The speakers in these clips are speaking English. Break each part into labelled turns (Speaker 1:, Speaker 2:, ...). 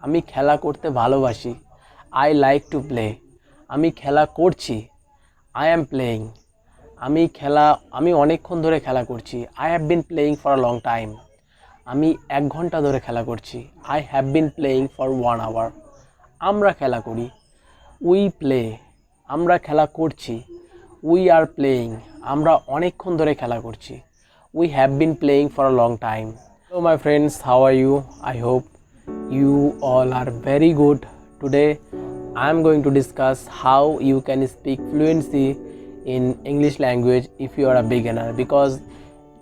Speaker 1: আমি খেলা করতে ভালোবাসি। I like to play. আমি খেলা করছি। I am playing. আমি অনেকক্ষণ ধরে খেলা করছি। I have been playing for a long time. আমি 1 ঘন্টা ধরে খেলা করছি। I have been playing for 1 hour. আমরা খেলা করি। We play. আমরা খেলা করছি। We are playing. আমরা অনেকক্ষণ ধরে খেলা করছি। We have been playing for a long time. Hello my friends, how are you? I hope you all are very good. Today I am going to discuss how you can speak fluency in English language if you are a beginner, because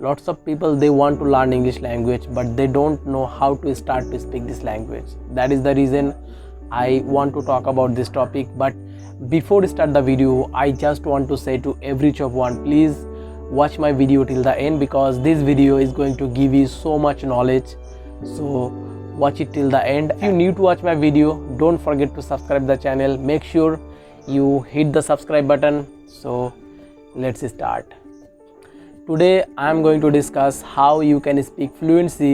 Speaker 1: lots of people, they want to learn English language but they don't know how to start to speak this language. That is the reason I want to talk about this topic. But before we start the video, I just want to say to every one, please watch my video till the end, because this video is going to give you so much knowledge. So watch it till the end. If you new to watch my video, don't forget to subscribe the channel. Make sure you hit the subscribe button. So let's start. Today I am going to discuss how you can speak fluency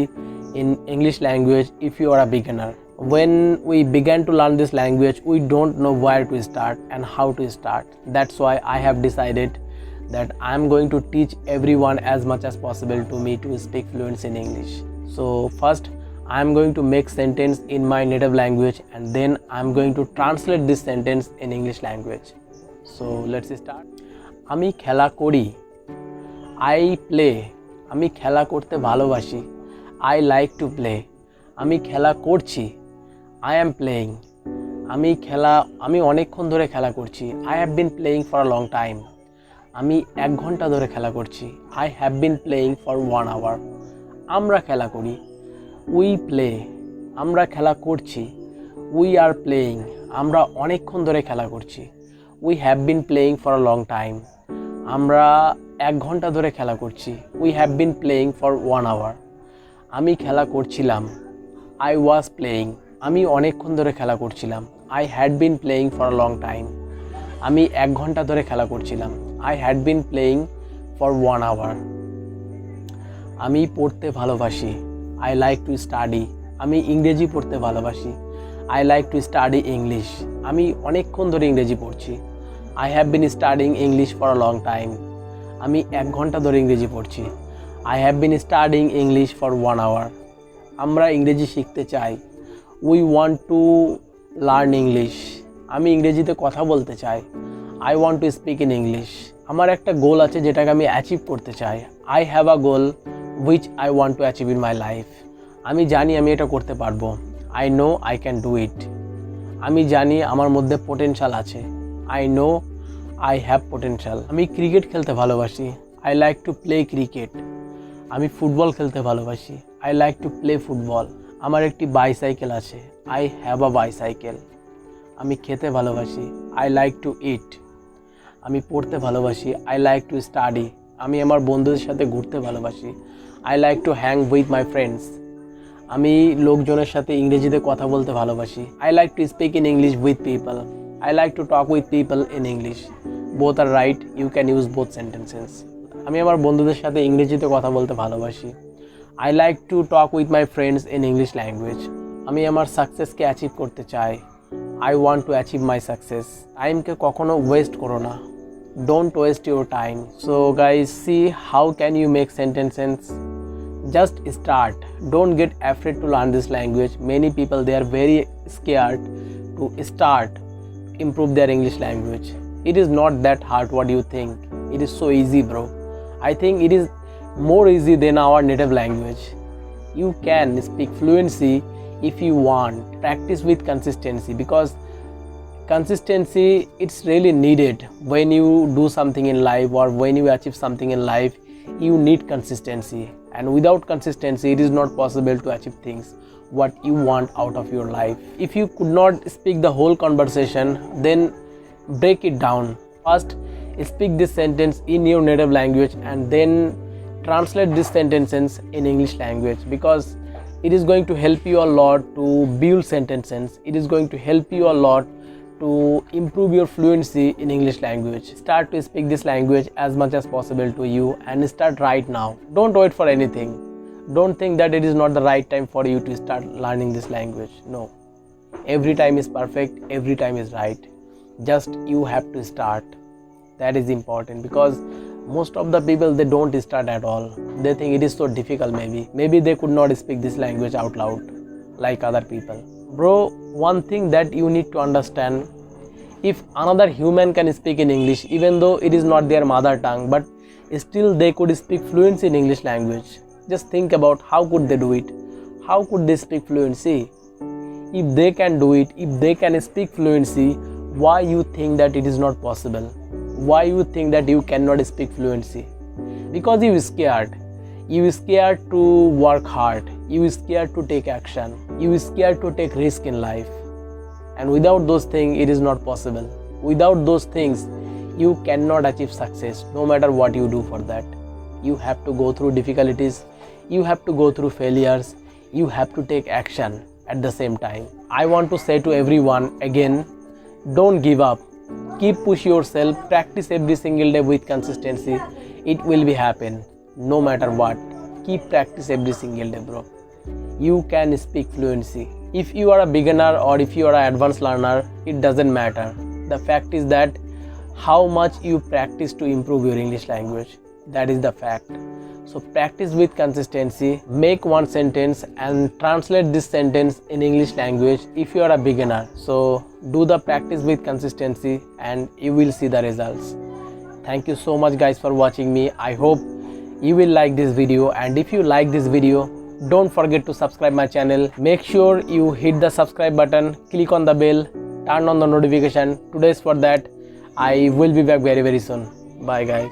Speaker 1: in English language if you are a beginner. When we began to learn this language, we don't know where to start and how to start. That's why I have decided that I am going to teach everyone as much as possible to me to speak fluency in English. So first I am going to make sentence in my native language, and then I am going to translate this sentence in English language. So let's start. আমি খেলা করি। I play. আমি খেলা করতে ভালোবাসি। I like to play. আমি খেলা করছি। I am playing. আমি অনেকক্ষণ ধরে খেলা করছি। I have been playing for a long time. আমি 1 ঘন্টা ধরে খেলা করছি। I have been playing for 1 hour. আমরা খেলা করি। We play. আমরা খেলা করছি। We are playing. আমরা অনেকক্ষণ ধরে খেলা করছি। We have been playing for a long time. আমরা 1 ঘন্টা ধরে খেলা করছি। We have been playing for 1 hour. আমি খেলা করছিলাম। I was playing. আমি অনেকক্ষণ ধরে খেলা করছিলাম। I had been playing for a long time. আমি 1 ঘন্টা ধরে খেলা করছিলাম। I had been playing for 1 hour. আমি পড়তে ভালোবাসি। I like to study. আমি ইংরেজি পড়তে ভালোবাসি। I like to study English. আমি অনেকক্ষণ ধরে ইংরেজি পড়ছি। I have been studying English for a long time. আমি 1 ঘন্টা ধরে ইংরেজি পড়ছি। I have been studying English for 1 hour. আমরা ইংরেজি শিখতে চাই। We want to learn English. আমি ইংরেজিতে কথা বলতে চাই। I want to speak in English. আমার একটা গোল আছে যেটাকে আমি অ্যাচিভ করতে চাই। I have a goal which I want to achieve in my life. আমি জানি আমি এটা করতে পারবো। I know I can do it. আমি জানি আমার মধ্যে পোটেনশিয়াল আছে। I know I have potential. আমি ক্রিকেট খেলতে ভালোবাসি। I like to play cricket. আমি ফুটবল খেলতে ভালোবাসি। I like to play football. আমার একটি বাইসাইকেল আছে। I have a bicycle. আমি খেতে ভালোবাসি। I like to eat. আমি পড়তে ভালোবাসি। I like to study. আমি আমার বন্ধুদের সাথে ঘুরতে ভালোবাসি। I like to hang with my friends. আমি লোকজনের সাথে ইংরেজিতে কথা বলতে ভালোবাসি। I like to speak in English with people. I like to talk with people in English. Both are right. You can use both sentences. আমি আমার বন্ধুদের সাথে ইংরেজিতে কথা বলতে ভালোবাসি। I like to talk with my friends in English language. আমি আমার সাকসেসকে অ্যাচিভ করতে চাই। I want to achieve my success. টাইমকে কখনো ওয়েস্ট করো না। Don't waste your time. So guys, see how can you make sentences. Just start. Don't get afraid to learn this language. Many people, they are very scared to start improve their English language. It is not that hard what you think. It is so easy, bro. I think it is more easy than our native language. You can speak fluency if you want. Practice with consistency, because consistency, it's really needed when you do something in life, or when you achieve something in life. You need consistency, and without consistency it is not possible to achieve things what you want out of your life. If you could not speak the whole conversation, then break it down. First speak this sentence in your native language, and then translate these sentences in English language, because it is going to help you a lot to build sentences. It is going to help you a lot to improve your fluency in English language. Start to speak this language as much as possible to you and start right now. Don't wait for anything. Don't think that it is not the right time for you to start learning this language. No, every time is perfect, every time is right. Just you have to start. That is important, because most of the people, they don't start at all. They think it is so difficult. Maybe they could not speak this language out loud like other people. Bro, one thing that you need to understand, if another human can speak in English, even though it is not their mother tongue, but still they could speak fluency in English language. Just think about how could they do it? How could they speak fluency? If they can do it, if they can speak fluency, why you think that it is not possible? Why you think that you cannot speak fluency? Because you scared. You scared to work hard. You scared to take action. You scared to take risk in life. And without those things, it is not possible. Without those things, you cannot achieve success, no matter what you do for that. You have to go through difficulties. You have to go through failures. You have to take action at the same time. I want to say to everyone again, don't give up. Keep push yourself. Practice every single day with consistency. It will be happen, no matter what. Keep practice every single day, bro. You can speak fluency. If you are a beginner or if you are an advanced learner, it doesn't matter. The fact is that how much you practice to improve your English language. That is the fact. So practice with consistency. Make one sentence and translate this sentence in English language if you are a beginner. So do the practice with consistency and you will see the results. Thank you so much guys for watching me. I hope you will like this video, and if you like this video, don't forget to subscribe my channel. Make sure you hit the subscribe button, click on the bell, turn on the notification. Today's for that. I will be back very soon. Bye guys.